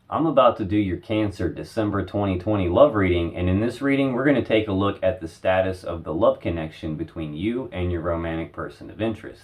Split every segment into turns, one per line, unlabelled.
I'm about to do your Cancer December 2020 love reading, and in this reading we're going to take a look at the status of the love connection between you and your romantic person of interest.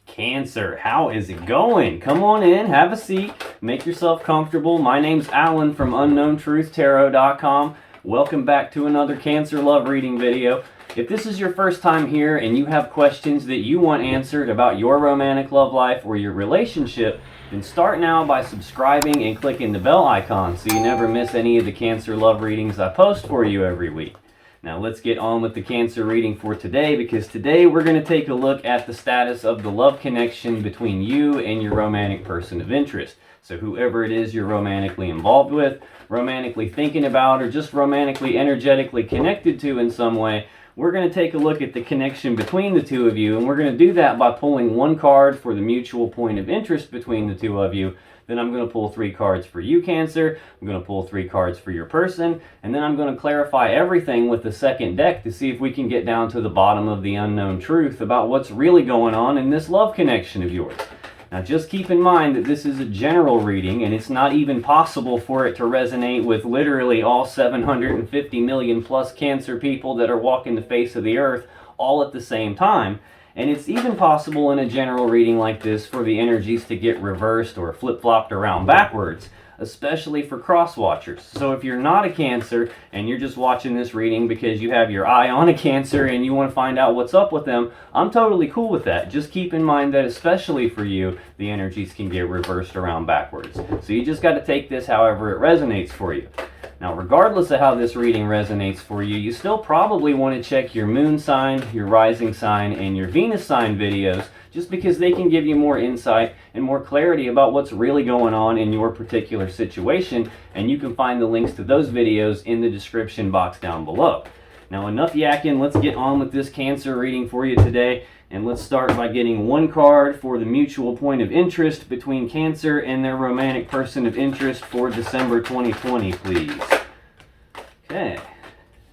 Cancer, how is it going? Come on in, have a seat, make yourself comfortable. My name's Alan from UnknownTruthTarot.com. Welcome back to another Cancer love reading video. If this is your first time here and you have questions that you want answered about your romantic love life or your relationship, then start now by subscribing and clicking the bell icon so you never miss any of the Cancer love readings I post for you every week. Now let's get on with the Cancer reading for today, because today we're going to take a look at the status of the love connection between you and your romantic person of interest. So whoever it is you're romantically involved with, romantically thinking about, or just romantically energetically connected to in some way, we're going to take a look at the connection between the two of you, and we're going to do that by pulling one card for the mutual point of interest between the two of you. Then I'm going to pull 3 cards for you, Cancer. I'm going to pull 3 cards for your person, and then I'm going to clarify everything with the second deck to see if we can get down to the bottom of the unknown truth about what's really going on in this love connection of yours. Now just keep in mind that this is a general reading, and it's not even possible for it to resonate with literally all 750 million plus Cancer people that are walking the face of the earth all at the same time. And it's even possible in a general reading like this for the energies to get reversed or flip-flopped around backwards, especially for cross-watchers. So if you're not a Cancer and you're just watching this reading because you have your eye on a Cancer and you want to find out what's up with them, I'm totally cool with that. Just keep in mind that especially for you, the energies can get reversed around backwards. So you just got to take this however it resonates for you. Now, regardless of how this reading resonates for you, you still probably want to check your moon sign, your rising sign, and your Venus sign videos, just because they can give you more insight and more clarity about what's really going on in your particular situation, and you can find the links to those videos in the description box down below. Now, enough yakking, let's get on with this Cancer reading for you today, and let's start by getting one card for the mutual point of interest between Cancer and their romantic person of interest for December 2020, please. Okay,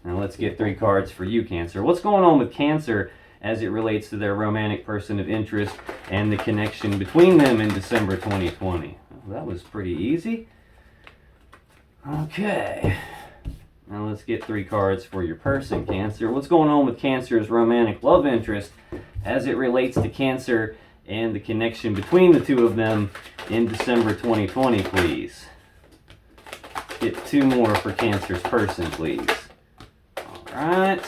now let's get 3 cards for you, Cancer. What's going on with Cancer as it relates to their romantic person of interest and the connection between them in December 2020? Well, that was pretty easy. Okay, now let's get 3 cards for your person, Cancer. What's going on with Cancer's romantic love interest as it relates to Cancer and the connection between the two of them in December 2020, please? Get 2 more for Cancer's person, please. All right.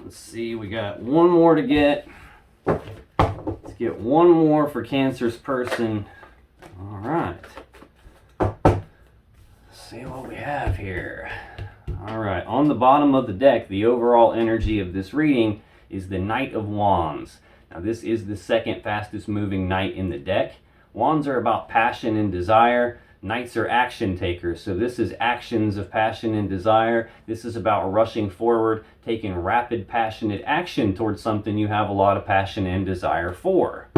Let's see, we got 1 more to get. Let's get 1 more for Cancer's person. All right. Let's see what we have here. All right, on the bottom of the deck, the overall energy of this reading is the Knight of Wands. Now, this is the second fastest moving knight in the deck. Wands are about passion and desire. Knights are action takers, so this is actions of passion and desire. This is about rushing forward, taking rapid, passionate action towards something you have a lot of passion and desire for.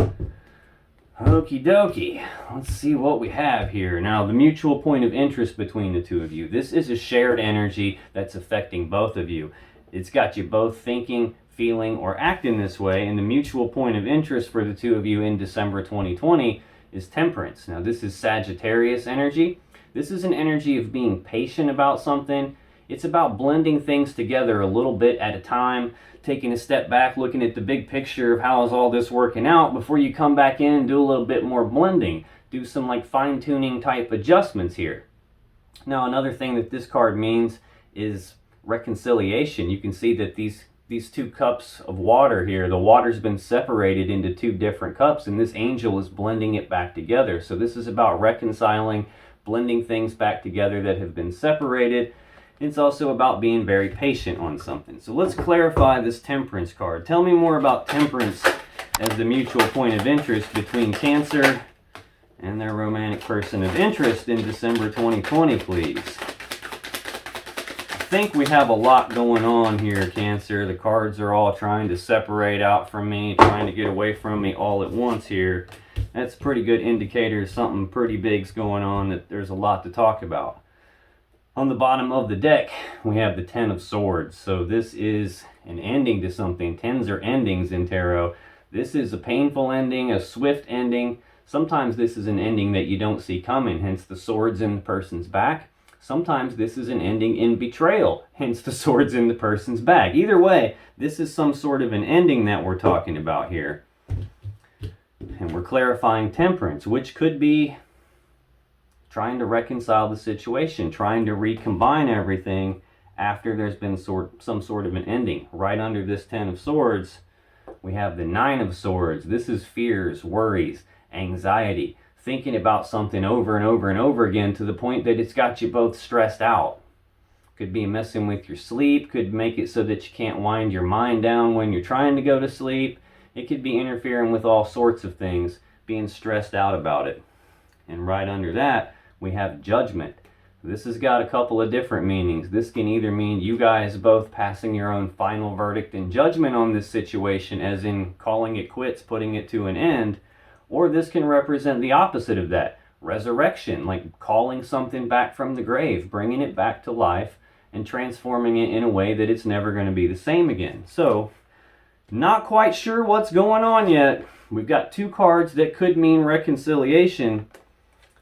Okie dokie, let's see what we have here. Now, the mutual point of interest between the two of you. This is a shared energy that's affecting both of you. It's got you both thinking, feeling, or acting this way, and the mutual point of interest for the two of you in December 2020 is Temperance. Now, this is Sagittarius energy. This is an energy of being patient about something. It's about blending things together a little bit at a time, taking a step back, looking at the big picture of how is all this working out before you come back in and do a little bit more blending. Do some like fine-tuning type adjustments here. Now, another thing that this card means is reconciliation. You can see that these 2 cups of water here, the water's been separated into 2 different cups, and this angel is blending it back together. So this is about reconciling, blending things back together that have been separated. It's also about being very patient on something. So let's clarify this Temperance card. Tell me more about Temperance as the mutual point of interest between Cancer and their romantic person of interest in December 2020, please. I think we have a lot going on here, Cancer. The cards are all trying to separate out from me, trying to get away from me all at once here. That's a pretty good indicator something pretty big's going on, that there's a lot to talk about. On the bottom of the deck, we have the Ten of Swords. So this is an ending to something. Tens are endings in tarot. This is a painful ending, a swift ending, Sometimes this is an ending that you don't see coming, hence the swords in the person's back. Sometimes this is an ending in betrayal, hence the swords in the person's back. Either way, this is some sort of an ending that we're talking about here. And we're clarifying temperance, which could be trying to reconcile the situation, trying to recombine everything after there's been some sort of an ending. Right under this 10 of Swords, we have the 9 of Swords. This is fears, worries, anxiety, thinking about something over and over and over again to the point that it's got you both stressed out. Could be messing with your sleep, could make it so that you can't wind your mind down when you're trying to go to sleep. It could be interfering with all sorts of things, being stressed out about it. And right under that, we have Judgment. This has got a couple of different meanings. This can either mean you guys both passing your own final verdict and judgment on this situation, as in calling it quits, putting it to an end, or this can represent the opposite of that. Resurrection, like calling something back from the grave, bringing it back to life, and transforming it in a way that it's never going to be the same again. So, not quite sure what's going on yet. We've got 2 cards that could mean reconciliation,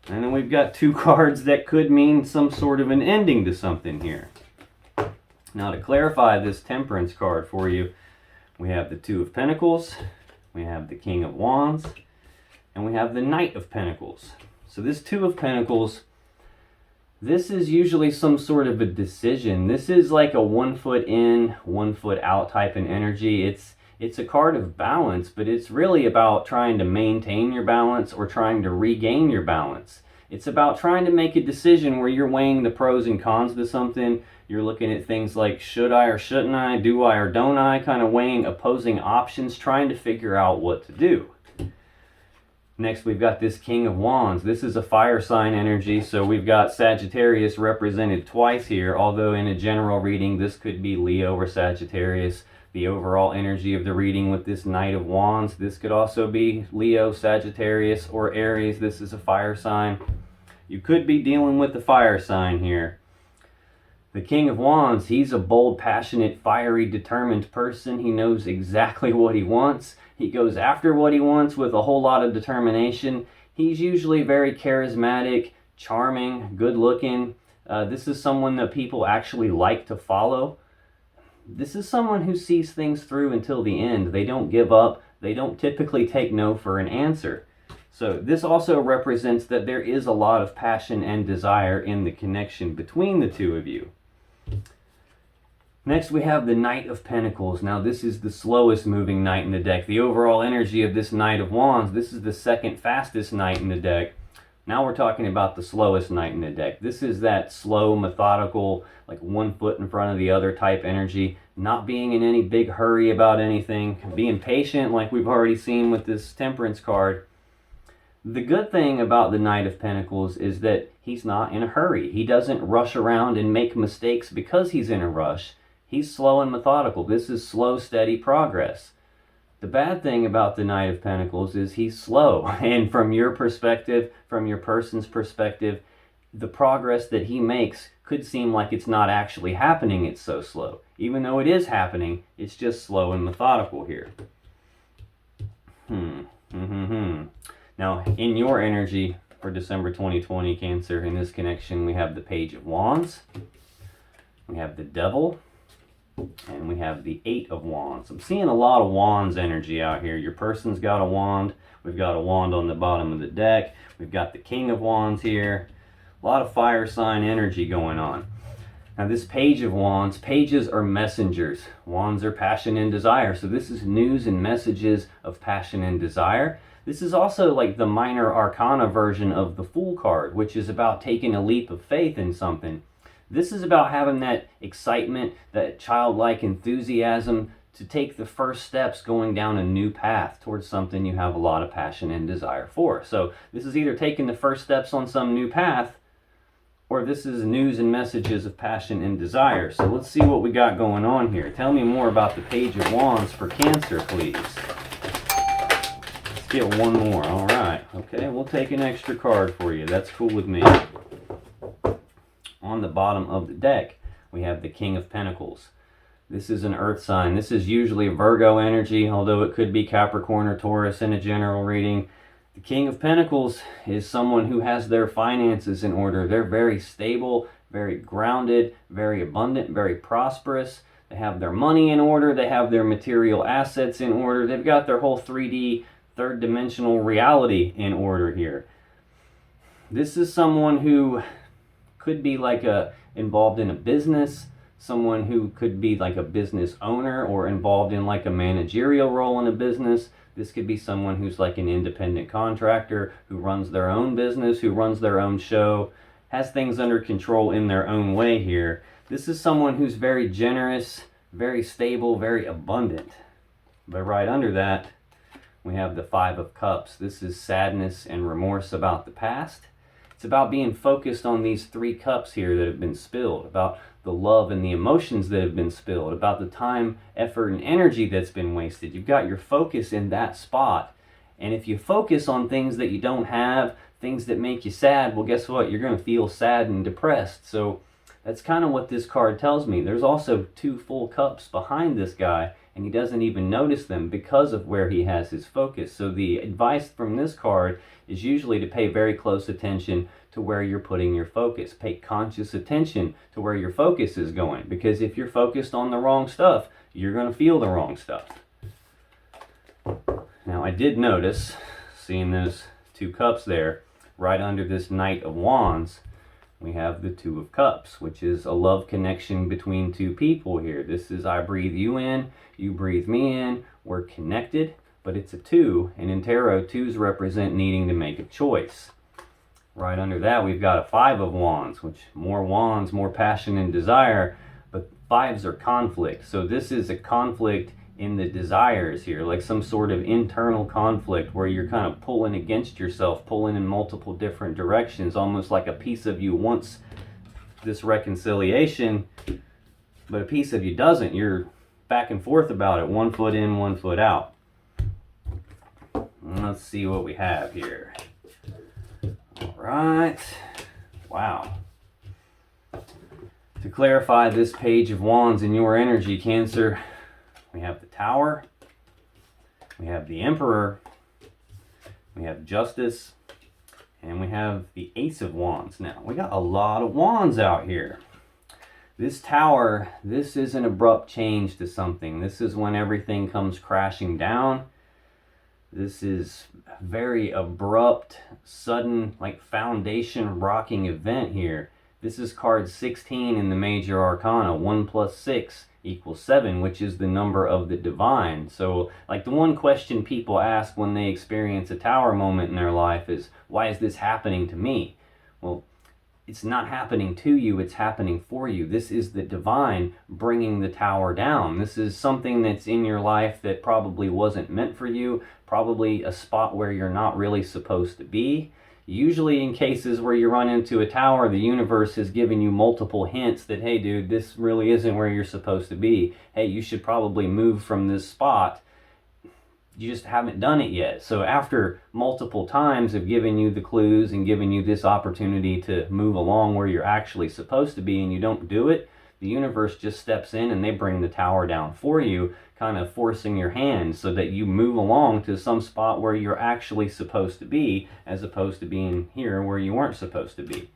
and then we've got 2 cards that could mean some sort of an ending to something here. Now, to clarify this Temperance card for you, we have the 2 of Pentacles, we have the King of Wands, and we have the Knight of Pentacles. So this 2 of Pentacles, this is usually some sort of a decision. This is like a 1 foot in, 1 foot out type of energy. It's a card of balance, but it's really about trying to maintain your balance or trying to regain your balance. It's about trying to make a decision where you're weighing the pros and cons to something. You're looking at things like, should I or shouldn't I, do I or don't I, kind of weighing opposing options, trying to figure out what to do. Next, we've got this King of Wands. This is a fire sign energy, so we've got Sagittarius represented twice here, although in a general reading, this could be Leo or Sagittarius. The overall energy of the reading with this Knight of Wands, this could also be Leo, Sagittarius, or Aries. This is a fire sign. You could be dealing with the fire sign here. The King of Wands, he's a bold, passionate, fiery, determined person. He knows exactly what he wants. He goes after what he wants with a whole lot of determination. He's usually very charismatic, charming, good-looking. This is someone that people actually like to follow. This is someone who sees things through until the end. They don't give up. They don't typically take no for an answer. So this also represents that there is a lot of passion and desire in the connection between the 2 of you. Next, we have the Knight of Pentacles. Now, this is the slowest moving knight in the deck. The overall energy of this Knight of Wands, this is the second fastest knight in the deck. Now we're talking about the slowest knight in the deck. This is that slow, methodical, like 1 foot in front of the other type energy. Not being in any big hurry about anything. Being patient, like we've already seen with this Temperance card. The good thing about the Knight of Pentacles is that he's not in a hurry. He doesn't rush around and make mistakes because he's in a rush. He's slow and methodical. This is slow, steady progress. The bad thing about the Knight of Pentacles is he's slow. And from your perspective, from your person's perspective, the progress that he makes could seem like it's not actually happening. It's so slow. Even though it is happening, it's just slow and methodical here. Now, in your energy for December 2020, Cancer, in this connection, we have the Page of Wands. We have the Devil. And we have the 8 of Wands. I'm seeing a lot of Wands energy out here. Your person's got a wand. We've got a wand on the bottom of the deck. We've got the King of Wands here. A lot of fire sign energy going on. Now this Page of Wands, pages are messengers. Wands are passion and desire. So this is news and messages of passion and desire. This is also like the minor arcana version of the Fool card, which is about taking a leap of faith in something. This is about having that excitement, that childlike enthusiasm to take the first steps going down a new path towards something you have a lot of passion and desire for. So this is either taking the first steps on some new path, or this is news and messages of passion and desire. So let's see what we got going on here. Tell me more about the Page of Wands for Cancer, please. Let's get one more. All right. Okay, we'll take an extra card for you. That's cool with me. On the bottom of the deck, we have the King of Pentacles. This is an earth sign. This is usually Virgo energy, although it could be Capricorn or Taurus in a general reading. The King of Pentacles is someone who has their finances in order. They're very stable, very grounded, very abundant, very prosperous. They have their money in order. They have their material assets in order. They've got their whole 3D, third dimensional reality in order here. This is someone who could be like involved in a business, someone who could be like a business owner or involved in like a managerial role in a business. This could be someone who's like an independent contractor, who runs their own business, who runs their own show, has things under control in their own way here. This is someone who's very generous, very stable, very abundant. But right under that, we have the Five of Cups. This is sadness and remorse about the past. It's about being focused on these 3 cups here that have been spilled, about the love and the emotions that have been spilled, about the time, effort, and energy that's been wasted. You've got your focus in that spot. And if you focus on things that you don't have, things that make you sad, well, guess what? You're going to feel sad and depressed. So that's kind of what this card tells me. There's also 2 full cups behind this guy, and he doesn't even notice them because of where he has his focus. So the advice from this card is usually to pay very close attention to where you're putting your focus. Pay conscious attention to where your focus is going, because if you're focused on the wrong stuff, you're going to feel the wrong stuff. Now, I did notice, seeing those 2 cups there, right under this Knight of Wands, we have the 2 of Cups, which is a love connection between 2 people here. This is I breathe you in, you breathe me in, we're connected, but it's a 2, and in tarot, 2s represent needing to make a choice. Right under that, we've got a 5 of Wands, which more wands, more passion and desire, but 5s are conflict. So this is a conflict in the desires here, like some sort of internal conflict where you're kind of pulling against yourself, pulling in multiple different directions, almost like a piece of you wants this reconciliation, but a piece of you doesn't. You're back and forth about it, 1 foot in, 1 foot out. Let's see what we have here. All right. Wow. To clarify this Page of Wands in your energy, Cancer, we have the Tower, we have the Emperor, we have Justice, and we have the Ace of Wands. Now, we got a lot of wands out here. This Tower, this is an abrupt change to something. This is when everything comes crashing down. This is a very abrupt, sudden, like foundation rocking event here. This is card 16 in the Major Arcana. 1 plus 6 equals 7, which is the number of the divine. So, like, the one question people ask when they experience a Tower moment in their life is, why is this happening to me? Well, it's not happening to you, it's happening for you. This is the divine bringing the Tower down. This is something that's in your life that probably wasn't meant for you, probably a spot where you're not really supposed to be. Usually in cases where you run into a tower, the universe has given you multiple hints that, hey dude, this really isn't where you're supposed to be. Hey, you should probably move from this spot. You just haven't done it yet. So after multiple times of giving you the clues and giving you this opportunity to move along where you're actually supposed to be and you don't do it, the universe just steps in and they bring the tower down for you, kind of forcing your hand so that you move along to some spot where you're actually supposed to be, as opposed to being here where you weren't supposed to be.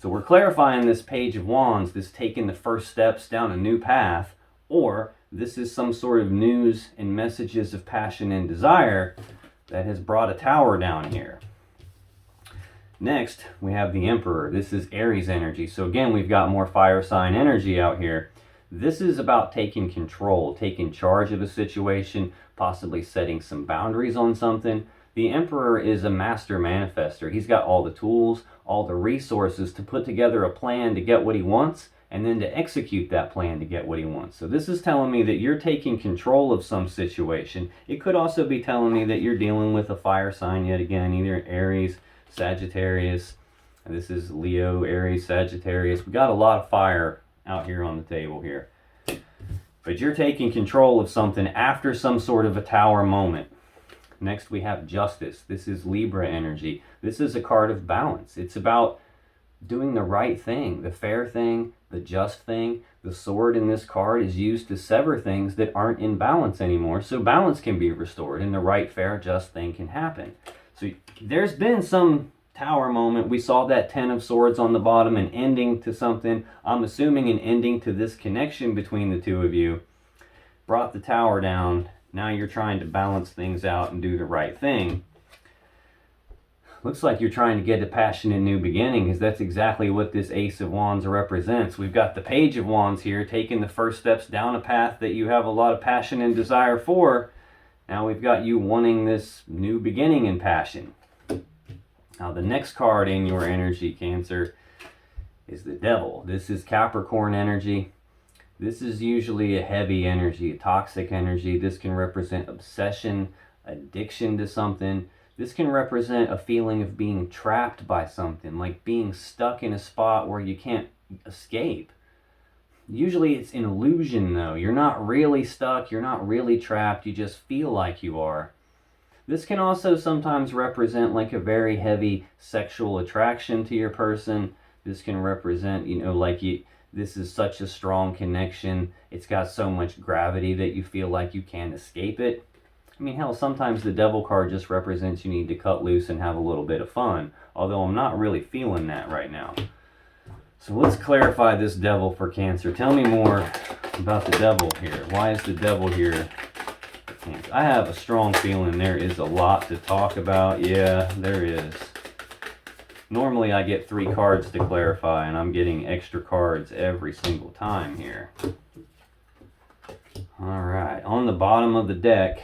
So we're clarifying this Page of Wands, this taking the first steps down a new path, or this is some sort of news and messages of passion and desire that has brought a tower down here. Next, we have the Emperor. This is Aries energy. So again, we've got more fire sign energy out here. This is about taking control, taking charge of a situation, possibly setting some boundaries on something. The Emperor is a master manifester. He's got all the tools, all the resources to put together a plan to get what he wants, and then to execute that plan to get what he wants. So this is telling me that you're taking control of some situation. It could also be telling me that you're dealing with a fire sign yet again, either Aries, Sagittarius. This is Leo, Aries, Sagittarius. We got a lot of fire out here on the table here. But you're taking control of something after some sort of a tower moment. Next we have Justice. This is Libra energy. This is a card of balance. It's about doing the right thing, the fair thing, the just thing. The sword in this card is used to sever things that aren't in balance anymore, so balance can be restored and the right, fair, just thing can happen. So there's been some Tower moment. We saw that 10 of Swords on the bottom, an ending to something. I'm assuming an ending to this connection between the two of you. Brought the Tower down. Now you're trying to balance things out and do the right thing. Looks like you're trying to get a passionate new beginning, because that's exactly what this Ace of Wands represents. We've got the Page of Wands here, taking the first steps down a path that you have a lot of passion and desire for. Now we've got you wanting this new beginning and passion. Now the next card in your energy, Cancer, is the Devil. This is Capricorn energy. This is usually a heavy energy, a toxic energy. This can represent obsession, addiction to something. This can represent a feeling of being trapped by something, like being stuck in a spot where you can't escape. Usually it's an illusion though. You're not really stuck, you're not really trapped, you just feel like you are. This can also sometimes represent like a very heavy sexual attraction to your person. This can represent, this is such a strong connection. It's got so much gravity that you feel like you can't escape it. I mean, hell, sometimes the Devil card just represents you need to cut loose and have a little bit of fun. Although I'm not really feeling that right now. So let's clarify this Devil for Cancer. Tell me more about the Devil here. Why is the Devil here for Cancer? I have a strong feeling there is a lot to talk about. Yeah, there is. Normally I get 3 cards to clarify, and I'm getting extra cards every single time here. Alright, on the bottom of the deck,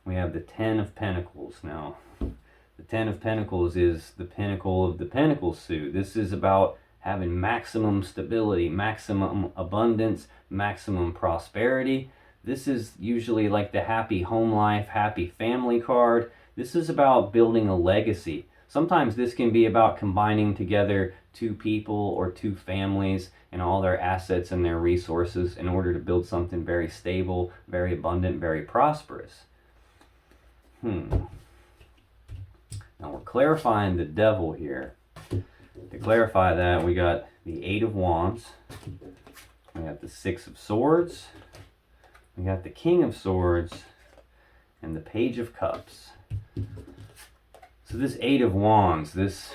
we have the 10 of Pentacles. Now, the 10 of Pentacles is the pinnacle of the Pentacles suit. This is about having maximum stability, maximum abundance, maximum prosperity. This is usually like the happy home life, happy family card. This is about building a legacy. Sometimes this can be about combining together 2 people or 2 families and all their assets and their resources in order to build something very stable, very abundant, very prosperous. Now we're clarifying the Devil here. To clarify that, we got the 8 of Wands, we got the 6 of Swords, we got the King of Swords, and the Page of Cups. So this 8 of Wands, this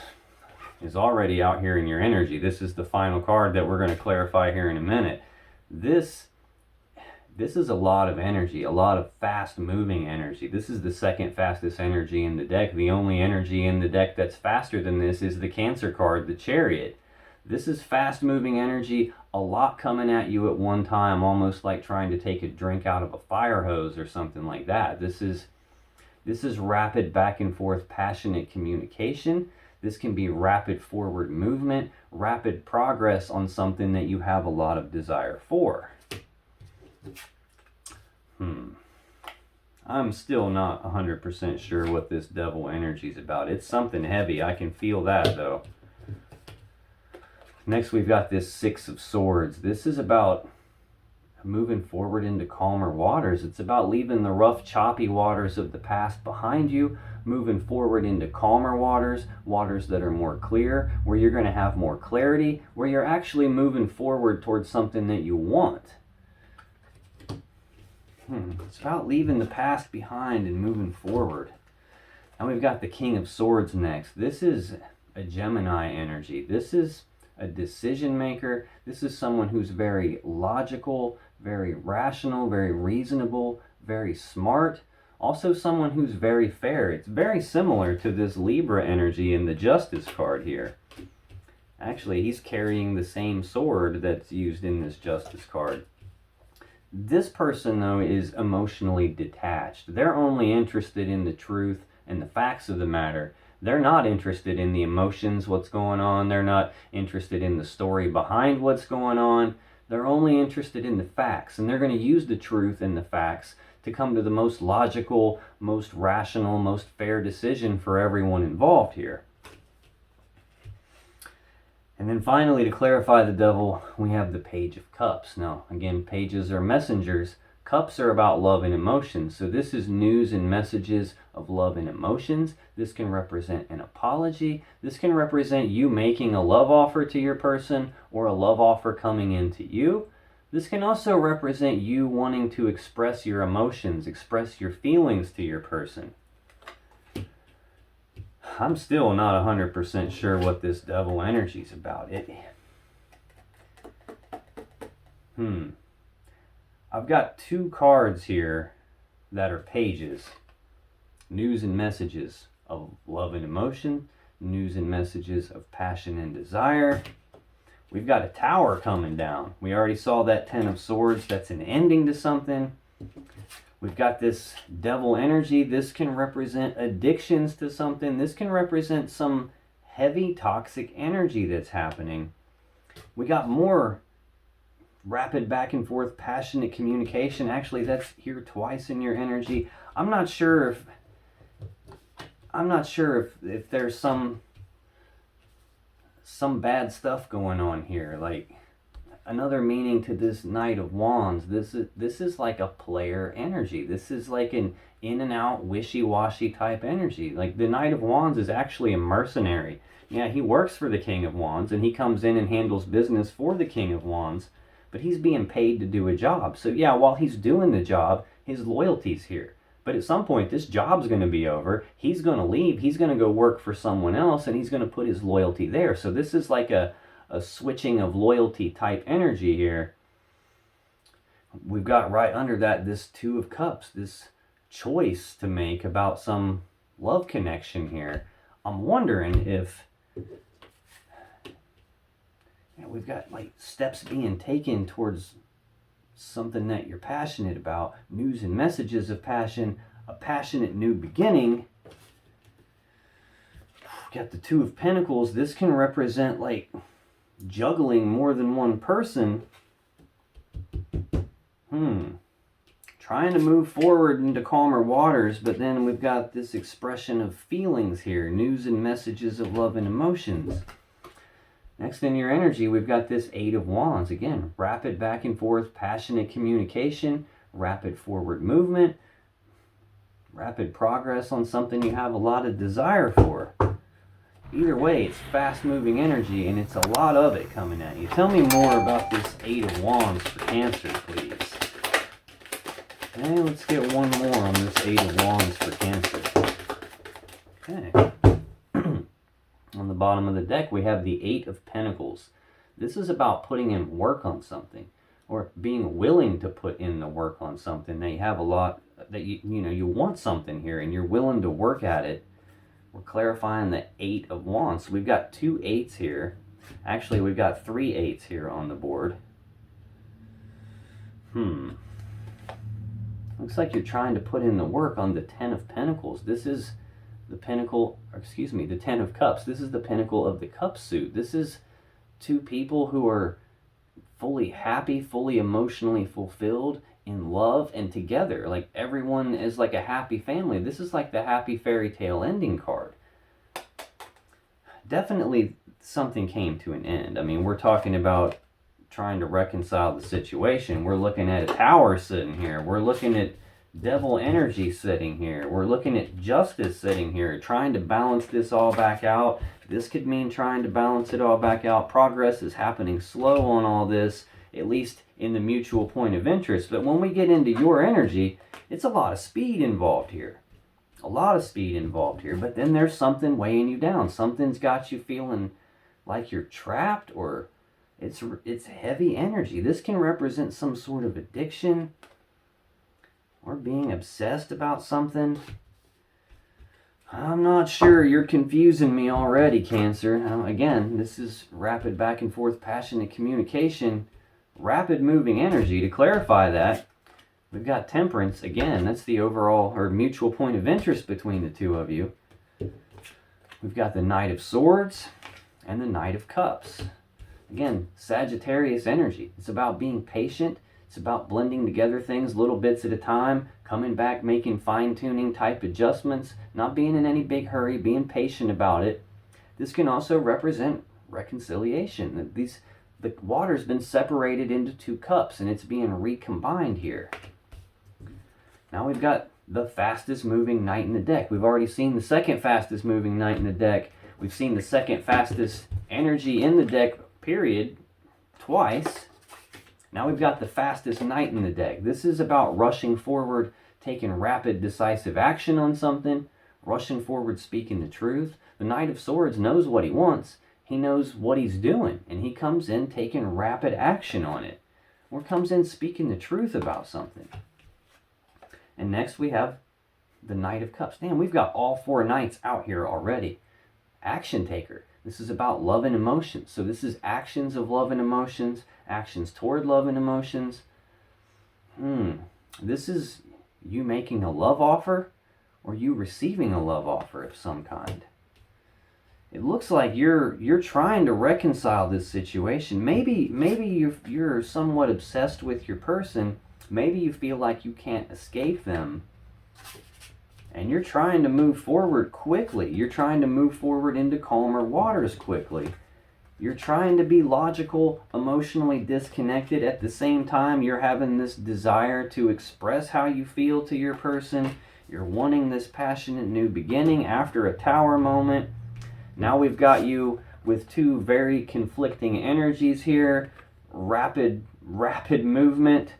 is already out here in your energy. This is the final card that we're going to clarify here in a minute. This is a lot of energy, a lot of fast-moving energy. This is the second fastest energy in the deck. The only energy in the deck that's faster than this is the Cancer card, the Chariot. This is fast-moving energy, a lot coming at you at one time, almost like trying to take a drink out of a fire hose or something like that. This is rapid back and forth, passionate communication. This can be rapid forward movement, rapid progress on something that you have a lot of desire for. I'm still not 100% sure what this Devil energy is about. It's something heavy. I can feel that though. Next we've got this 6 of Swords. This is about moving forward into calmer waters. It's about leaving the rough, choppy waters of the past behind you, moving forward into calmer waters, waters that are more clear, where you're going to have more clarity, where you're actually moving forward towards something that you want. It's about leaving the past behind and moving forward. And we've got the King of Swords next. This is a Gemini energy. This is a decision maker. This is someone who's very logical, very rational, very reasonable, very smart. Also someone who's very fair. It's very similar to this Libra energy in the Justice card here. Actually, he's carrying the same sword that's used in this Justice card. This person, though, is emotionally detached. They're only interested in the truth and the facts of the matter. They're not interested in the emotions, what's going on. They're not interested in the story behind what's going on. They're only interested in the facts, and they're going to use the truth and the facts to come to the most logical, most rational, most fair decision for everyone involved here. And then finally, to clarify the Devil, we have the Page of Cups. Now, again, pages are messengers. Cups are about love and emotions. So this is news and messages of love and emotions. This can represent an apology. This can represent you making a love offer to your person or a love offer coming into you. This can also represent you wanting to express your emotions, express your feelings to your person. I'm still not 100% sure what this devil energy is about. I've got two cards here that are pages. News and messages of love and emotion. News and messages of passion and desire. We've got a tower coming down. We already saw that Ten of Swords. That's an ending to something. We've got this devil energy. This can represent addictions to something. This can represent some heavy toxic energy that's happening. We got more rapid back and forth passionate communication. Actually, that's here twice in your energy. I'm not sure if there's some bad stuff going on here. Like, another meaning to this Knight of Wands, this is like a player energy. This is like an in and out, wishy-washy type energy. Like, the Knight of Wands is actually a mercenary. Yeah, he works for the King of Wands, and he comes in and handles business for the King of Wands, but he's being paid to do a job. So yeah, while he's doing the job, his loyalty's here. But at some point, this job's going to be over. He's going to leave. He's going to go work for someone else, and he's going to put his loyalty there. So this is like a switching of loyalty type energy here. We've got right under that this Two of Cups, this choice to make about some love connection here. I'm wondering if we've got like steps being taken towards something that you're passionate about, news and messages of passion, a passionate new beginning. Got the Two of Pentacles. This can represent like juggling more than one person. Trying to move forward into calmer waters, but then we've got this expression of feelings here, news and messages of love and emotions. Next in your energy, we've got this Eight of Wands. Again, rapid back and forth, passionate communication, rapid forward movement, rapid progress on something you have a lot of desire for. Either way, it's fast-moving energy, and it's a lot of it coming at you. Tell me more about this Eight of Wands for Cancer, please. Okay, let's get one more on this Eight of Wands for Cancer. Okay. On the bottom of the deck, we have the Eight of Pentacles. This is about putting in work on something, or being willing to put in the work on something. That you have a lot, that you want something here, and you're willing to work at it. We're clarifying the Eight of Wands. So we've got two eights here. Actually, we've got three eights here on the board. Looks like you're trying to put in the work on the Ten of Pentacles. This is the pinnacle, the Ten of Cups. This is the pinnacle of the cup suit. This is two people who are fully happy, fully emotionally fulfilled, in love, and together. Like, everyone is like a happy family. This is like the happy fairy tale ending card. Definitely something came to an end. I mean, we're talking about trying to reconcile the situation. We're looking at a tower sitting here. We're looking at devil energy sitting here. We're looking at justice sitting here, trying to balance this all back out. This could mean trying to balance it all back out. Progress is happening slow on all this, at least in the mutual point of interest. But when we get into your energy, it's a lot of speed involved here. A lot of speed involved here. But then there's something weighing you down. Something's got you feeling like you're trapped, or it's heavy energy. This can represent some sort of addiction, or being obsessed about something. I'm not sure. You're confusing me already, Cancer. Now, again, this is rapid back and forth passionate communication, rapid moving energy. To clarify that, we've got Temperance. Again, that's the overall or mutual point of interest between the two of you. We've got the Knight of Swords and the Knight of Cups. Again, Sagittarius energy. It's about being patient. It's about blending together things little bits at a time, coming back, making fine-tuning type adjustments, not being in any big hurry, being patient about it. This can also represent reconciliation. The water's been separated into two cups, and it's being recombined here. Now we've got the fastest moving knight in the deck. We've already seen the second fastest moving knight in the deck. We've seen the second fastest energy in the deck, period, twice. Now we've got the fastest knight in the deck. This is about rushing forward, taking rapid, decisive action on something, rushing forward, speaking the truth. The Knight of Swords knows what he wants. He knows what he's doing, and he comes in taking rapid action on it, or comes in speaking the truth about something. And next we have the Knight of Cups. Damn, we've got all 4 knights out here already. Action taker. This is about love and emotions. So this is actions of love and emotions, actions toward love and emotions. This is you making a love offer, or you receiving a love offer of some kind. It looks like you're trying to reconcile this situation. Maybe you're somewhat obsessed with your person. Maybe you feel like you can't escape them. And you're trying to move forward quickly. You're trying to move forward into calmer waters quickly. You're trying to be logical, emotionally disconnected. At the same time, you're having this desire to express how you feel to your person. You're wanting this passionate new beginning after a tower moment. Now we've got you with 2 very conflicting energies here. Rapid movement.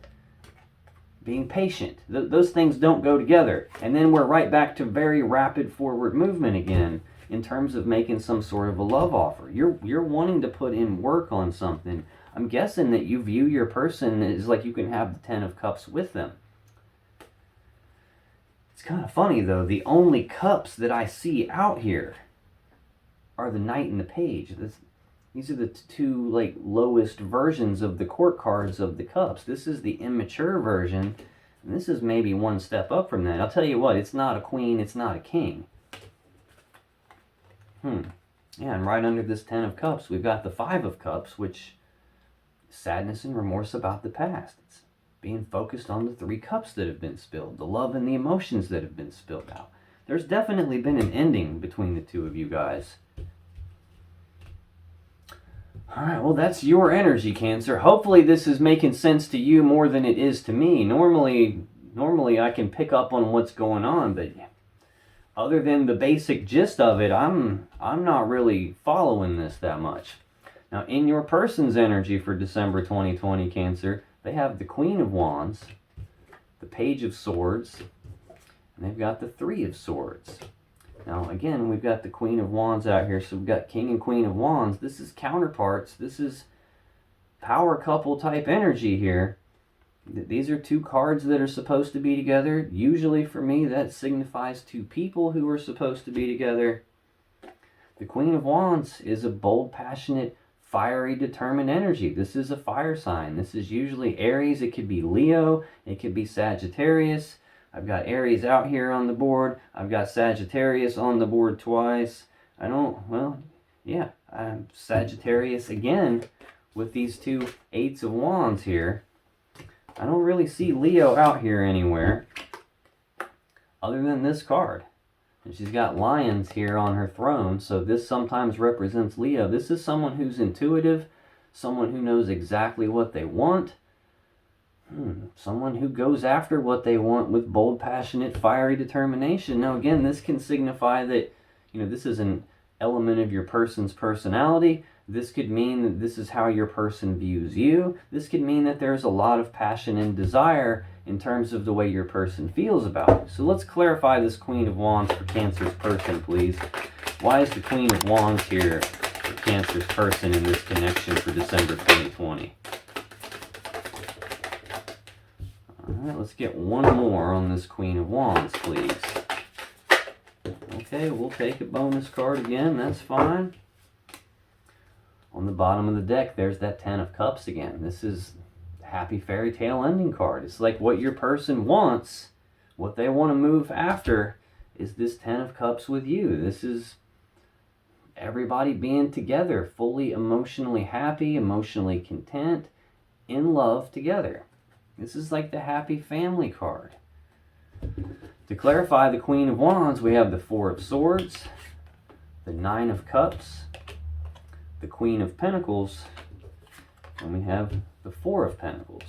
Being patient. Those things don't go together. And then we're right back to very rapid forward movement again in terms of making some sort of a love offer. You're wanting to put in work on something. I'm guessing that you view your person as like you can have the 10 of Cups with them. It's kind of funny though. The only cups that I see out here are the Knight and the Page. These are the 2 like lowest versions of the court cards of the cups. This is the immature version, and this is maybe 1 step up from that. I'll tell you what, it's not a queen, it's not a king. Yeah, and right under this 10 of Cups, we've got the 5 of Cups, which is sadness and remorse about the past. It's being focused on the 3 cups that have been spilled, the love and the emotions that have been spilled out. There's definitely been an ending between the 2 of you guys. Alright, well that's your energy, Cancer. Hopefully this is making sense to you more than it is to me. Normally I can pick up on what's going on, but other than the basic gist of it, I'm not really following this that much. Now in your person's energy for December 2020, Cancer, they have the Queen of Wands, the Page of Swords, and they've got the 3 of Swords. Now, again, we've got the Queen of Wands out here, so we've got King and Queen of Wands. This is counterparts. This is power couple type energy here. These are 2 cards that are supposed to be together. Usually, for me, that signifies 2 people who are supposed to be together. The Queen of Wands is a bold, passionate, fiery, determined energy. This is a fire sign. This is usually Aries. It could be Leo. It could be Sagittarius. I've got Aries out here on the board. I've got Sagittarius on the board twice. I'm Sagittarius again with these 2 8s of Wands here. I don't really see Leo out here anywhere other than this card. And she's got lions here on her throne, so this sometimes represents Leo. This is someone who's intuitive, someone who knows exactly what they want. Someone who goes after what they want with bold, passionate, fiery determination. Now again, this can signify that, this is an element of your person's personality. This could mean that this is how your person views you. This could mean that there's a lot of passion and desire in terms of the way your person feels about you. So let's clarify this Queen of Wands for Cancer's person, please. Why is the Queen of Wands here for Cancer's person in this connection for December 2020? Alright, let's get one more on this Queen of Wands, please. Okay, we'll take a bonus card again, that's fine. On the bottom of the deck, there's that 10 of Cups again. This is the happy fairy tale ending card. It's like what your person wants, what they want to move after, is this 10 of Cups with you. This is everybody being together, fully emotionally happy, emotionally content, in love together. This is like the happy family card. To clarify the Queen of Wands, we have the 4 of Swords, the 9 of Cups, the Queen of Pentacles, and we have the 4 of Pentacles.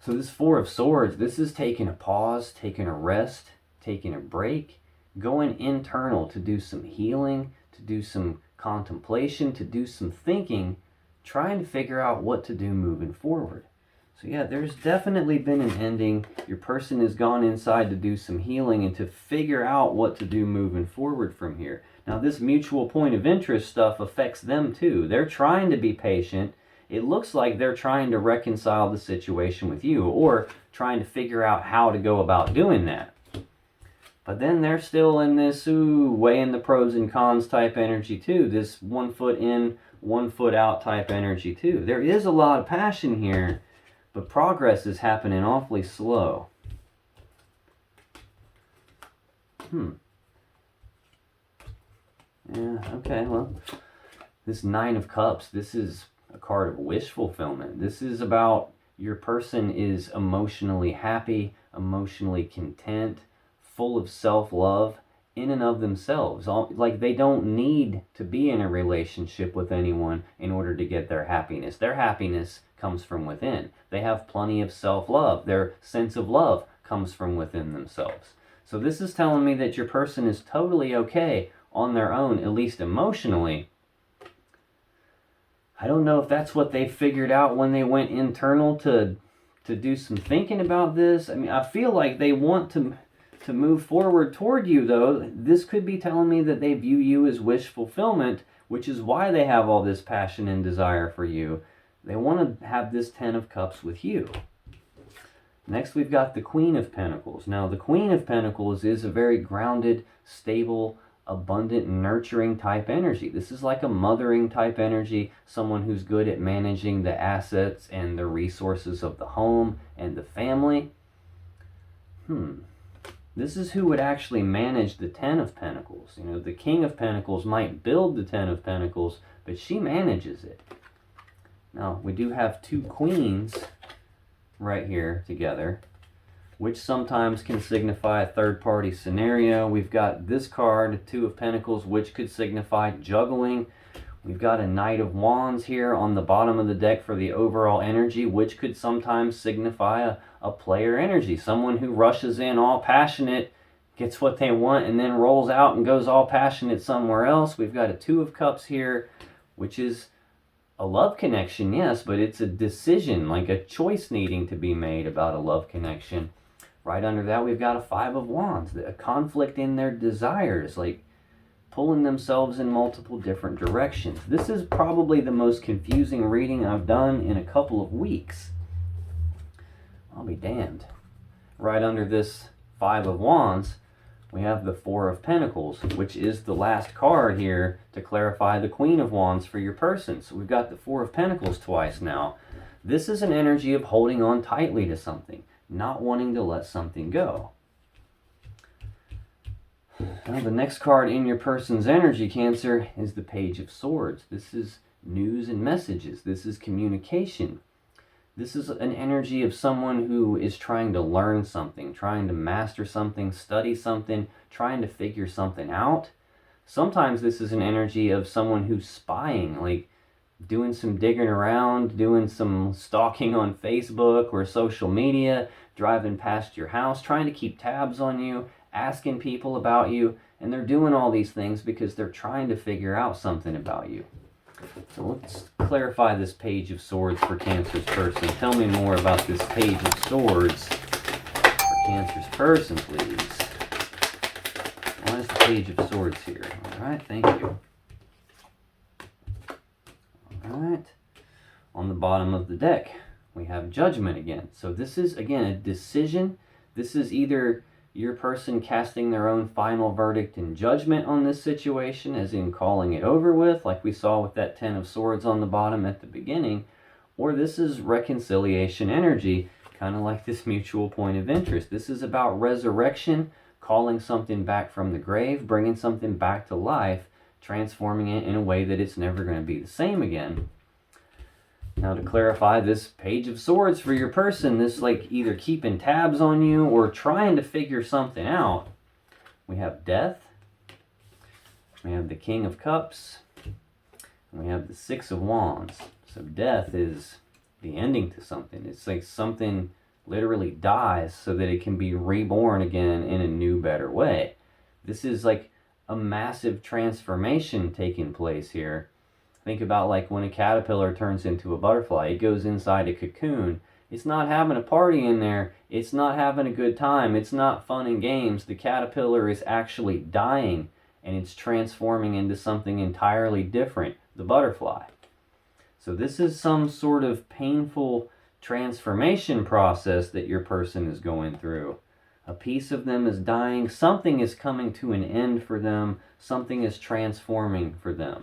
So this 4 of Swords, this is taking a pause, taking a rest, taking a break, going internal to do some healing, to do some contemplation, to do some thinking, trying to figure out what to do moving forward. So yeah, there's definitely been an ending. Your person has gone inside to do some healing and to figure out what to do moving forward from here. Now this mutual point of interest stuff affects them too. They're trying to be patient. It looks like they're trying to reconcile the situation with you or trying to figure out how to go about doing that. But then they're still in this weighing the pros and cons type energy too. This 1 foot in, 1 foot out type energy too. There is a lot of passion here, but progress is happening awfully slow. Yeah, okay, well, this 9 of Cups, this is a card of wish fulfillment. This is about your person is emotionally happy, emotionally content, full of self-love in and of themselves. Like they don't need to be in a relationship with anyone in order to get their happiness. Their happiness comes from within. They have plenty of self-love. Their sense of love comes from within themselves. So this is telling me that your person is totally okay on their own, at least emotionally. I don't know if that's what they figured out when they went internal to do some thinking about this. I mean, I feel like they want to move forward toward you, though. This could be telling me that they view you as wish fulfillment, which is why they have all this passion and desire for you. They want to have this 10 of Cups with you. Next, we've got the Queen of Pentacles. Now, the Queen of Pentacles is a very grounded, stable, abundant, nurturing type energy. This is like a mothering type energy, someone who's good at managing the assets and the resources of the home and the family. This is who would actually manage the 10 of Pentacles. You know, the King of Pentacles might build the 10 of Pentacles, but she manages it. Now, we do have 2 queens right here together, which sometimes can signify a third-party scenario. We've got this card, 2 of Pentacles, which could signify juggling. We've got a Knight of Wands here on the bottom of the deck for the overall energy, which could sometimes signify a player energy. Someone who rushes in all passionate, gets what they want, and then rolls out and goes all passionate somewhere else. We've got a 2 of Cups here, which is a love connection, yes, but it's a decision, like a choice needing to be made about a love connection. Right under that, we've got a 5 of Wands, a conflict in their desires, like pulling themselves in multiple different directions. This is probably the most confusing reading I've done in a couple of weeks. I'll be damned. Right under this 5 of Wands, we have the 4 of Pentacles, which is the last card here to clarify the Queen of Wands for your person. So we've got the 4 of Pentacles twice now. This is an energy of holding on tightly to something, not wanting to let something go. Now the next card in your person's energy, Cancer, is the Page of Swords. This is news and messages. This is communication. This is an energy of someone who is trying to learn something, trying to master something, study something, trying to figure something out. Sometimes this is an energy of someone who's spying, like doing some digging around, doing some stalking on Facebook or social media, driving past your house, trying to keep tabs on you, asking people about you, and they're doing all these things because they're trying to figure out something about you. So let's clarify this Page of Swords for Cancer's person. Tell me more about this Page of Swords for Cancer's person, please. Why is the Page of Swords here? All right, thank you. All right. On the bottom of the deck, we have Judgment again. So this is, again, a decision. This is either your person casting their own final verdict and judgment on this situation, as in calling it over with, like we saw with that 10 of Swords on the bottom at the beginning, or this is reconciliation energy, kind of like this mutual point of interest. This is about resurrection, calling something back from the grave, bringing something back to life, transforming it in a way that it's never going to be the same again. Now to clarify this Page of Swords for your person, this like either keeping tabs on you or trying to figure something out. We have Death. We have the King of Cups. And we have the 6 of Wands. So death is the ending to something. It's like something literally dies so that it can be reborn again in a new, better way. This is like a massive transformation taking place here. Think about like when a caterpillar turns into a butterfly. It goes inside a cocoon It's not having a party in there. It's not having a good time. It's not fun and games. The caterpillar is actually dying, and it's transforming into something entirely different, the butterfly. So this is some sort of painful transformation process that your person is going through. A piece of them is dying. Something is coming to an end for them. Something is transforming for them.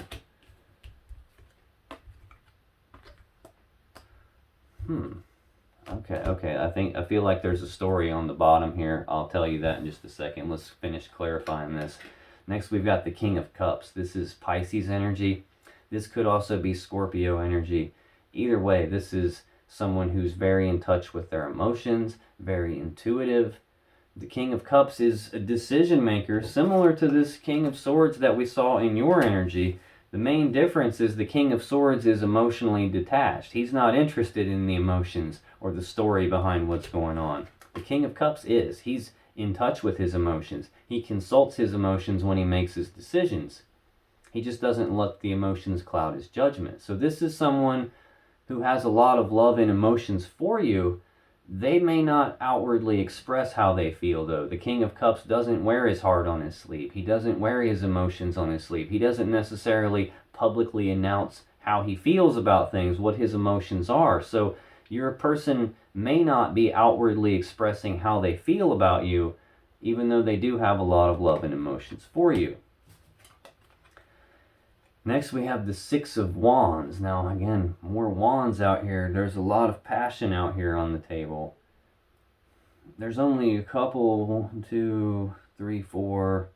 Okay. I feel like there's a story on the bottom here. I'll tell you that in just a second. Let's finish clarifying this. Next, we've got the King of Cups. This is Pisces energy. This could also be Scorpio energy. Either way, this is someone who's very in touch with their emotions, very intuitive. The King of Cups is a decision maker, similar to this King of Swords that we saw in your energy. The main difference is the King of Swords is emotionally detached. He's not interested in the emotions or the story behind what's going on. The King of Cups is. He's in touch with his emotions. He consults his emotions when he makes his decisions. He just doesn't let the emotions cloud his judgment. So this is someone who has a lot of love and emotions for you. They may not outwardly express how they feel, though. The King of Cups doesn't wear his heart on his sleeve. He doesn't wear his emotions on his sleeve. He doesn't necessarily publicly announce how he feels about things, what his emotions are. So your person may not be outwardly expressing how they feel about you, even though they do have a lot of love and emotions for you. Next, we have the Six of Wands. Now, again, more wands out here. There's a lot of passion out here on the table. There's only a couple, 1, 2, 3, 4.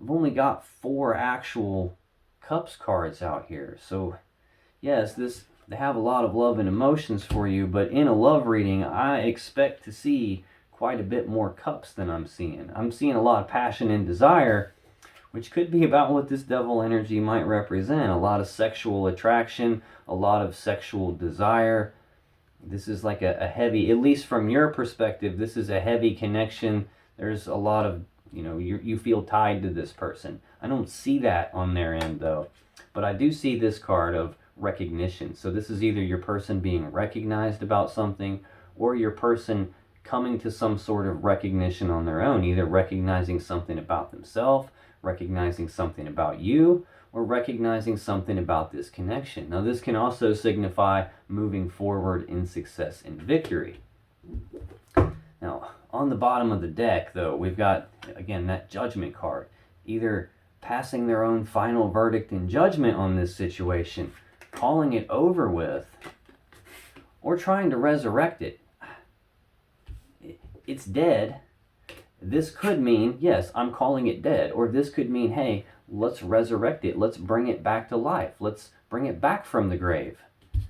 I've only got 4 actual Cups cards out here. So, yes, they have a lot of love and emotions for you, but in a love reading, I expect to see quite a bit more Cups than I'm seeing. I'm seeing a lot of passion and desire, which could be about what this devil energy might represent. A lot of sexual attraction, a lot of sexual desire. This is like a heavy, at least from your perspective, this is a heavy connection. There's a lot of, you feel tied to this person. I don't see that on their end, though. But I do see this card of recognition. So this is either your person being recognized about something, or your person coming to some sort of recognition on their own, either recognizing something about themselves, recognizing something about you, or recognizing something about this connection. Now, this can also signify moving forward in success and victory. Now, on the bottom of the deck, though, we've got, again, that Judgment card. Either passing their own final verdict and judgment on this situation, calling it over with, or trying to resurrect it. It's dead. This could mean, yes, I'm calling it dead. Or this could mean, hey, let's resurrect it. Let's bring it back to life. Let's bring it back from the grave. And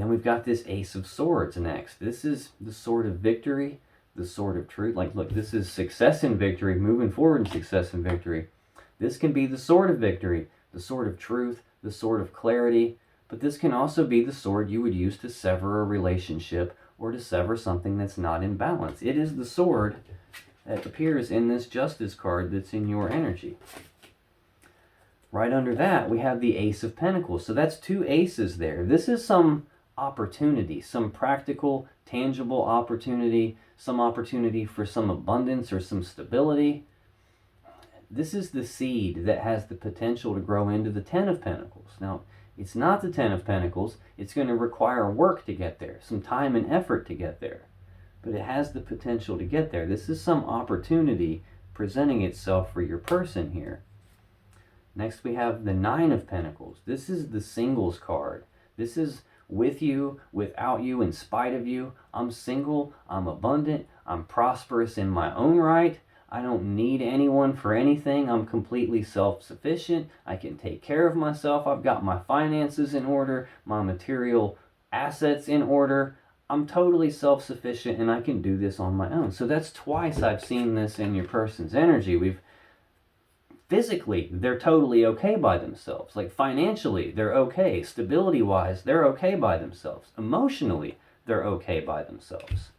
then we've got this Ace of Swords next. This is the sword of victory, the sword of truth. Like, look, this is success and victory, moving forward in success and victory. This can be the sword of victory, the sword of truth, the sword of clarity. But this can also be the sword you would use to sever a relationship or to sever something that's not in balance. It is the sword that appears in this Justice card that's in your energy. Right under that, we have the Ace of Pentacles. So that's 2 aces there. This is some opportunity, some practical, tangible opportunity, some opportunity for some abundance or some stability. This is the seed that has the potential to grow into the 10 of Pentacles. Now, it's not the 10 of Pentacles. It's going to require work to get there, some time and effort to get there. But it has the potential to get there. This is some opportunity presenting itself for your person here. Next, we have the 9 of Pentacles. This is the singles card. This is with you, without you, in spite of you. I'm single, I'm abundant, I'm prosperous in my own right. I don't need anyone for anything. I'm completely self-sufficient. I can take care of myself. I've got my finances in order, my material assets in order. I'm totally self-sufficient and I can do this on my own. So that's twice I've seen this in your person's energy. Physically, they're totally okay by themselves. Like financially, they're okay. Stability-wise, they're okay by themselves. Emotionally, they're okay by themselves.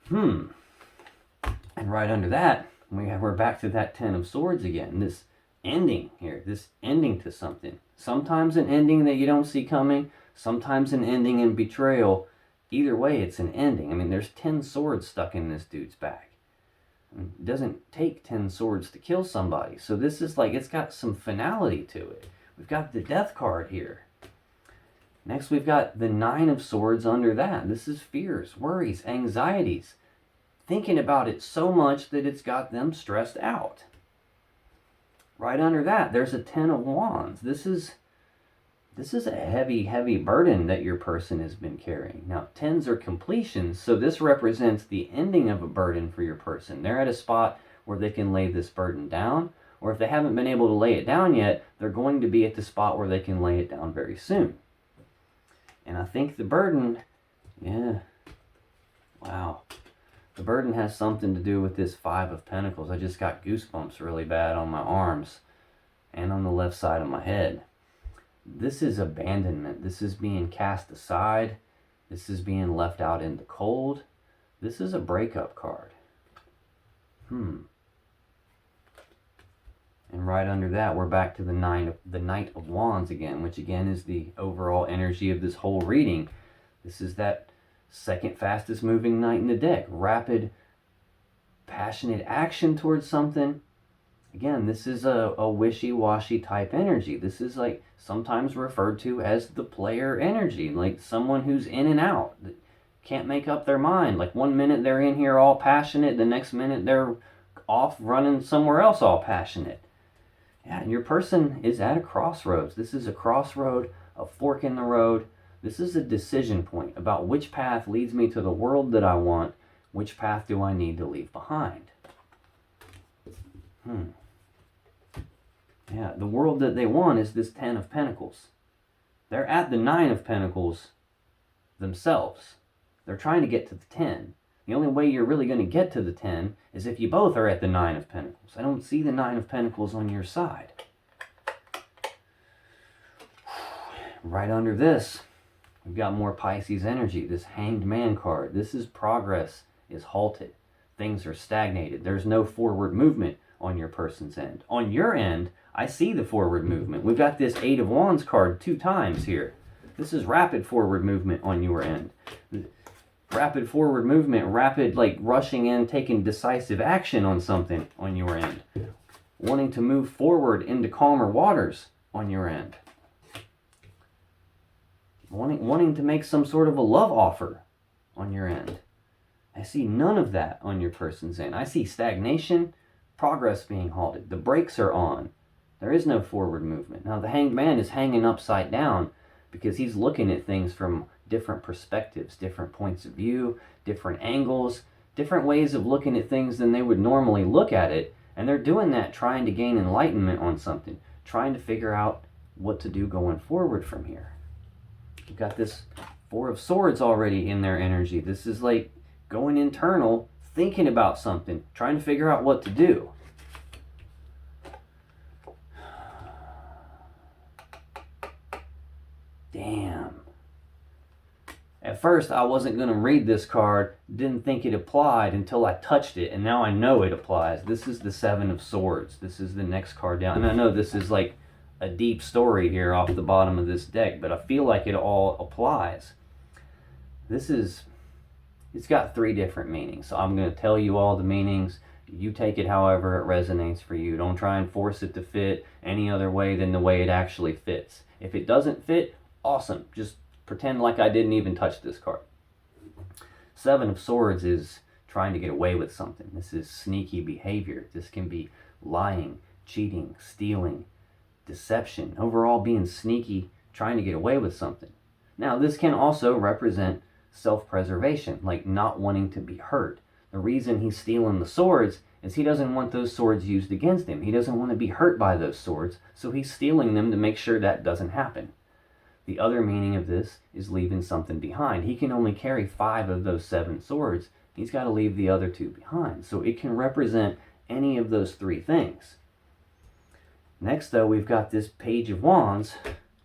And right under that, we're back to that 10 of Swords again. This ending here, this ending to something. Sometimes an ending that you don't see coming, sometimes an ending in betrayal. Either way, it's an ending. I mean, there's 10 swords stuck in this dude's back. It doesn't take 10 swords to kill somebody. So this is like, it's got some finality to it. We've got the death card here. Next, we've got the 9 of swords under that. This is fears, worries, anxieties. Thinking about it so much that it's got them stressed out. Right under that, there's a 10 of wands. This is a heavy, heavy burden that your person has been carrying. Now, 10s are completions, so this represents the ending of a burden for your person. They're at a spot where they can lay this burden down, or if they haven't been able to lay it down yet, they're going to be at the spot where they can lay it down very soon. And I think the burden, yeah, wow. The burden has something to do with this 5 of Pentacles. I just got goosebumps really bad on my arms and on the left side of my head. This is abandonment. This is being cast aside. This is being left out in the cold. This is a breakup card. And right under that, we're back to the Knight of Wands again, which again is the overall energy of this whole reading. This is that second fastest moving knight in the deck. Rapid, passionate action towards something. Again, this is a wishy-washy type energy. This is like sometimes referred to as the player energy, like someone who's in and out, that can't make up their mind. Like one minute they're in here all passionate, the next minute they're off running somewhere else all passionate. Yeah, and your person is at a crossroads. This is a crossroad, a fork in the road. This is a decision point about which path leads me to the world that I want, which path do I need to leave behind. Yeah, the world that they want is this 10 of Pentacles. They're at the 9 of Pentacles themselves. They're trying to get to the 10. The only way you're really going to get to the 10 is if you both are at the 9 of Pentacles. I don't see the 9 of Pentacles on your side. Right under this, we've got more Pisces energy. This Hanged Man card. This is progress is halted. Things are stagnated. There's no forward movement on your person's end. On your end, I see the forward movement. We've got this 8 of Wands card 2 times here. This is rapid forward movement on your end. Rapid forward movement, rapid like rushing in, taking decisive action on something on your end. Wanting to move forward into calmer waters on your end. Wanting to make some sort of a love offer on your end. I see none of that on your person's end. I see stagnation, progress being halted. The brakes are on. There is no forward movement. Now the Hanged Man is hanging upside down because he's looking at things from different perspectives, different points of view, different angles, different ways of looking at things than they would normally look at it. And they're doing that trying to gain enlightenment on something, trying to figure out what to do going forward from here. You've got this 4 of Swords already in their energy. This is like going internal, thinking about something, trying to figure out what to do. Damn. At first, I wasn't going to read this card, didn't think it applied until I touched it, and now I know it applies. This is the 7 of Swords. This is the next card down. And I know this is like a deep story here off the bottom of this deck, but I feel like it all applies. It's got 3 different meanings, so I'm going to tell you all the meanings. You take it however it resonates for you. Don't try and force it to fit any other way than the way it actually fits. If it doesn't fit, awesome. Just pretend like I didn't even touch this card. 7 of Swords is trying to get away with something. This is sneaky behavior. This can be lying, cheating, stealing, deception, overall being sneaky, trying to get away with something. Now, this can also represent self-preservation, like not wanting to be hurt. The reason he's stealing the swords is he doesn't want those swords used against him. He doesn't want to be hurt by those swords, so he's stealing them to make sure that doesn't happen. The other meaning of this is leaving something behind. He can only carry 5 of those 7 swords. He's got to leave the other 2 behind. So it can represent any of those 3 things. Next, though, we've got this Page of Wands,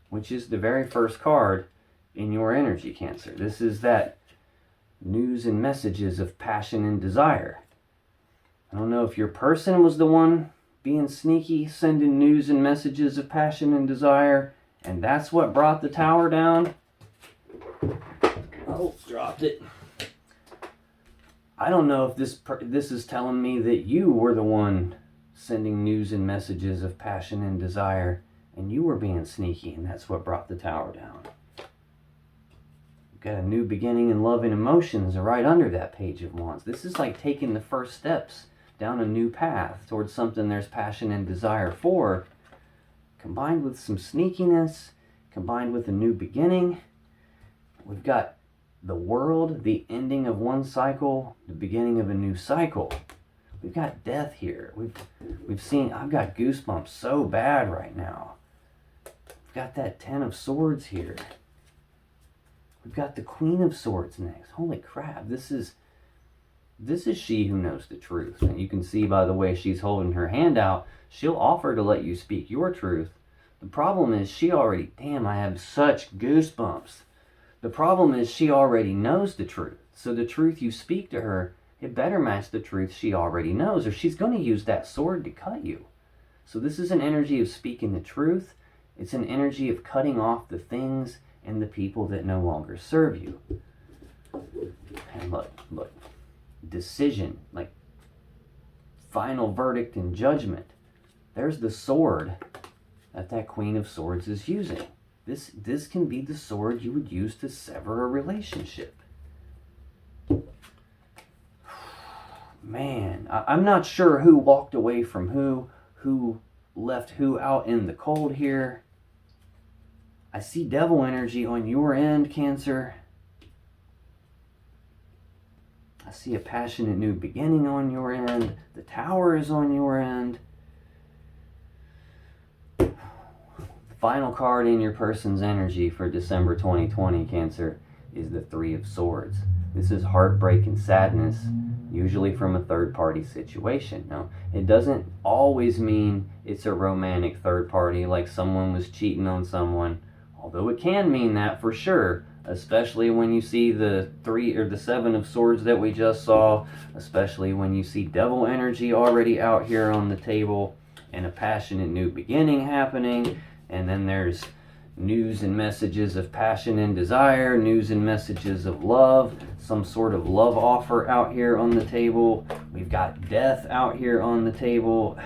which is the very first card in your energy, Cancer. This is that news and messages of passion and desire. I don't know if your person was the one being sneaky, sending news and messages of passion and desire, and that's what brought the tower down. Oh, dropped it. I don't know if this is telling me that you were the one sending news and messages of passion and desire, and you were being sneaky, and that's what brought the tower down. We've got a new beginning in love and emotions right under that Page of Wands. This is like taking the first steps down a new path towards something there's passion and desire for, combined with some sneakiness, combined with a new beginning. We've got the World, the ending of one cycle, the beginning of a new cycle. We've got death here. We've seen, I've got goosebumps so bad right now. We've got that Ten of Swords here. We've got the Queen of Swords next. Holy crap, this is she who knows the truth. And you can see by the way she's holding her hand out, she'll offer to let you speak your truth. The problem is she already, damn, I have such goosebumps. The problem is she already knows the truth. So the truth you speak to her, it better match the truth she already knows, or she's going to use that sword to cut you. So this is an energy of speaking the truth. It's an energy of cutting off the things and the people that no longer serve you. And look, decision, like final verdict and judgment. There's the sword that Queen of Swords is using. This can be the sword you would use to sever a relationship. Man, I'm not sure who walked away from who left who out in the cold here. I see devil energy on your end, Cancer. I see a passionate new beginning on your end. The Tower is on your end. The final card in your person's energy for December 2020, Cancer, is the Three of Swords. This is heartbreak and sadness, usually from a third-party situation. Now, it doesn't always mean it's a romantic third party, like someone was cheating on someone, although it can mean that for sure, especially when you see the Three or the Seven of Swords that we just saw, especially when you see devil energy already out here on the table, and a passionate new beginning happening, and then there's news and messages of passion and desire, news and messages of love, some sort of love offer out here on the table. We've got death out here on the table.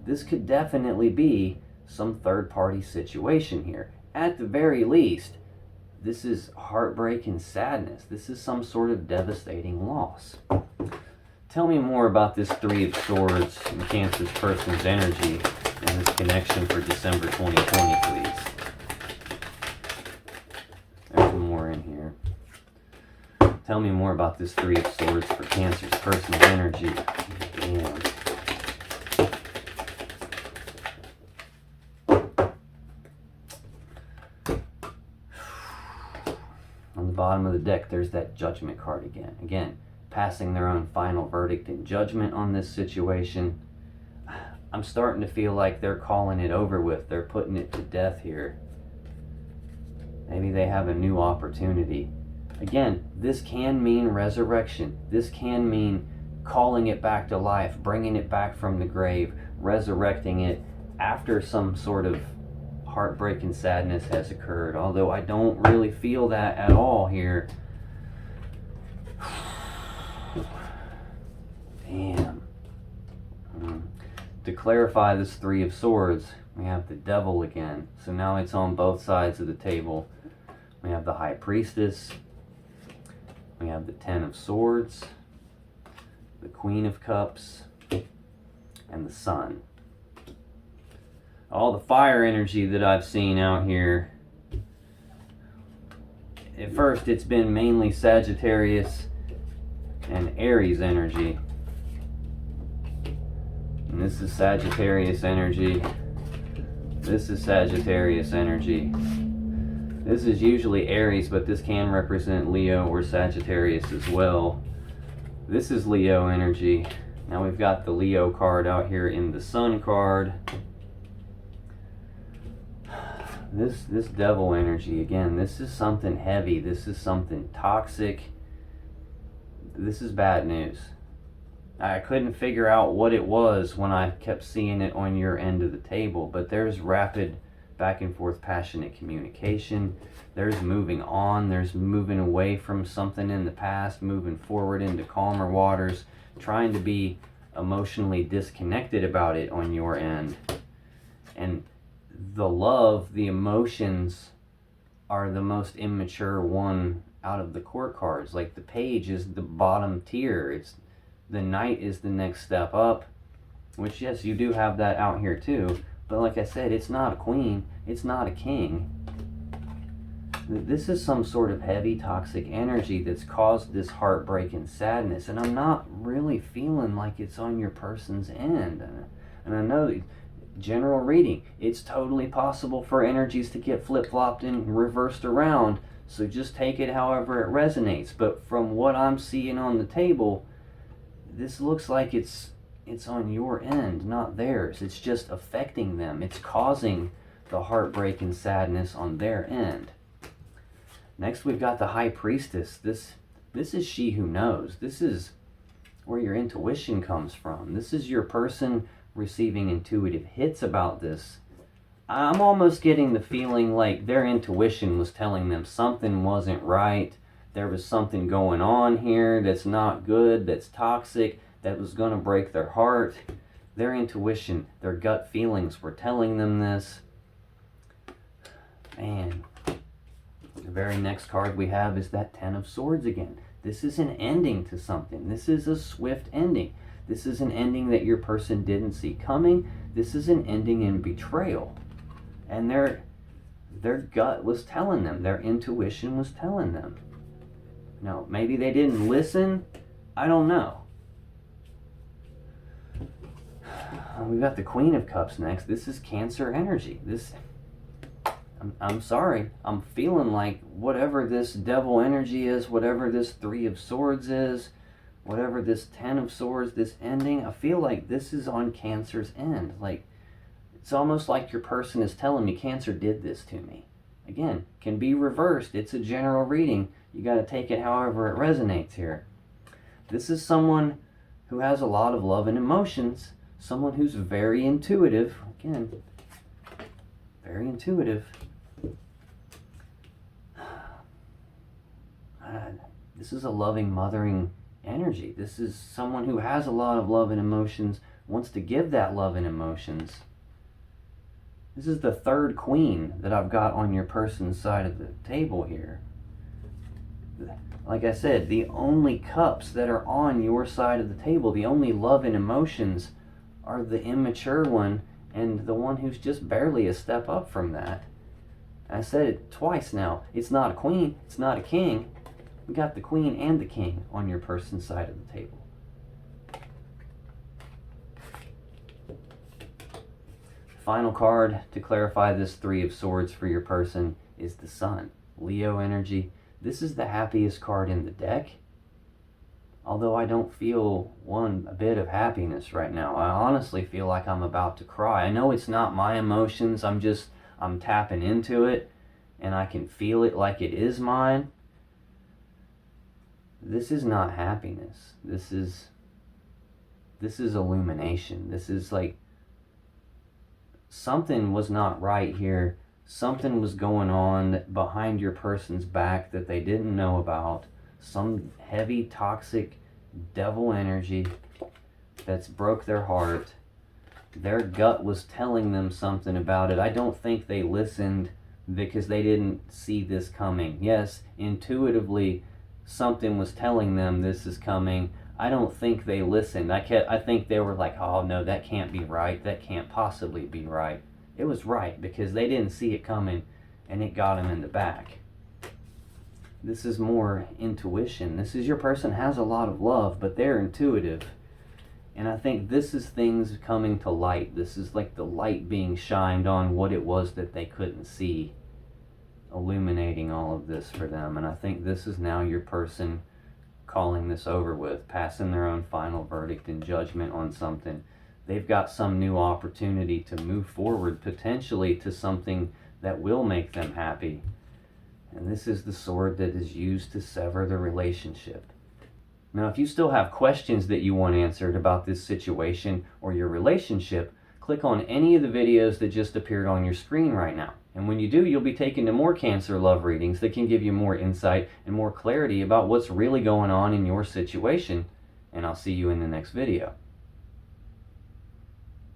This could definitely be some third-party situation here. At the very least, this is heartbreak and sadness. This is some sort of devastating loss. Tell me more about this Three of Swords and Cancer's person's energy and this connection for December 2020, please. There's more in here. Tell me more about this Three of Swords for Cancer's personal energy. Damn. On the bottom of the deck, there's that Judgment card again. Again, passing their own final verdict and judgment on this situation. I'm starting to feel like they're calling it over with. They're putting it to death here. Maybe they have a new opportunity. Again, this can mean resurrection. This can mean calling it back to life, bringing it back from the grave, resurrecting it after some sort of heartbreak and sadness has occurred. Although I don't really feel that at all here. Damn. To clarify this Three of Swords, we have the Devil again. So now it's on both sides of the table. We have the High Priestess. We have the Ten of Swords, the Queen of Cups, and the Sun. All the fire energy that I've seen out here, at first it's been mainly Sagittarius and Aries energy. And this is Sagittarius energy. This is Sagittarius energy. This is usually Aries, but this can represent Leo or Sagittarius as well. This is Leo energy. Now we've got the Leo card out here in the Sun card. This Devil energy, again, this is something heavy. This is something toxic. This is bad news. I couldn't figure out what it was when I kept seeing it on your end of the table, but there's rapid back and forth passionate communication. There's moving on, there's moving away from something in the past, moving forward into calmer waters, trying to be emotionally disconnected about it on your end. And the love, the emotions are the most immature one out of the court cards. Like the page is the bottom tier. It's the knight is the next step up, which yes, you do have that out here too. But like I said, it's not a queen, it's not a king. This is some sort of heavy toxic energy that's caused this heartbreak and sadness, and I'm not really feeling like it's on your person's end. And I know, general reading, it's totally possible for energies to get flip-flopped and reversed around, so just take it however it resonates. But from what I'm seeing on the table, this looks like it's on your end, not theirs. It's just affecting them. It's causing the heartbreak and sadness on their end. Next, we've got the High Priestess. This is she who knows. This is where your intuition comes from. This is your person receiving intuitive hits about this. I'm almost getting the feeling like their intuition was telling them something wasn't right. There was something going on here that's not good, that's toxic, that was going to break their heart. Their intuition, their gut feelings were telling them this. Man, the very next card we have is that Ten of Swords again. This is an ending to something. This is a swift ending. This is an ending that your person didn't see coming. This is an ending in betrayal. And their gut was telling them, their intuition was telling them. No, maybe they didn't listen. I don't know. We've got the Queen of Cups next. This is Cancer energy. I'm sorry. I'm feeling like whatever this devil energy is, whatever this Three of Swords is, whatever this Ten of Swords, this ending, I feel like this is on Cancer's end. Like, it's almost like your person is telling me, Cancer did this to me. Again, can be reversed. It's a general reading. You got to take it however it resonates here. This is someone who has a lot of love and emotions. Someone who's very intuitive. Again, very intuitive. This is a loving, mothering energy. This is someone who has a lot of love and emotions, wants to give that love and emotions. This is the third queen that I've got on your person's side of the table here. Like I said, the only cups that are on your side of the table, the only love and emotions, are the immature one and the one who's just barely a step up from that. I said it twice now. It's not a queen, it's not a king. We got the queen and the king on your person's side of the table. Final card to clarify this Three of Swords for your person is the Sun. Leo energy. This is the happiest card in the deck. Although I don't feel a bit of happiness right now. I honestly feel like I'm about to cry. I know it's not my emotions. I'm tapping into it and I can feel it like it is mine. This is not happiness. This is illumination. This is like something was not right here. Something was going on behind your person's back that they didn't know about. Some heavy, toxic devil energy that's broke their heart. Their gut was telling them something about it. I don't think they listened because they didn't see this coming. Yes, intuitively, something was telling them this is coming. I don't think they listened. I think they were like, oh no, that can't be right. That can't possibly be right. It was right because they didn't see it coming and it got them in the back. This is more intuition. This is your person has a lot of love, but they're intuitive. And I think this is things coming to light. This is like the light being shined on what it was that they couldn't see, illuminating all of this for them. And I think this is now your person calling this over with, passing their own final verdict and judgment on something. They've got some new opportunity to move forward, potentially to something that will make them happy. And this is the sword that is used to sever the relationship. Now, if you still have questions that you want answered about this situation or your relationship, click on any of the videos that just appeared on your screen right now. And when you do, you'll be taken to more Cancer love readings that can give you more insight and more clarity about what's really going on in your situation. And I'll see you in the next video.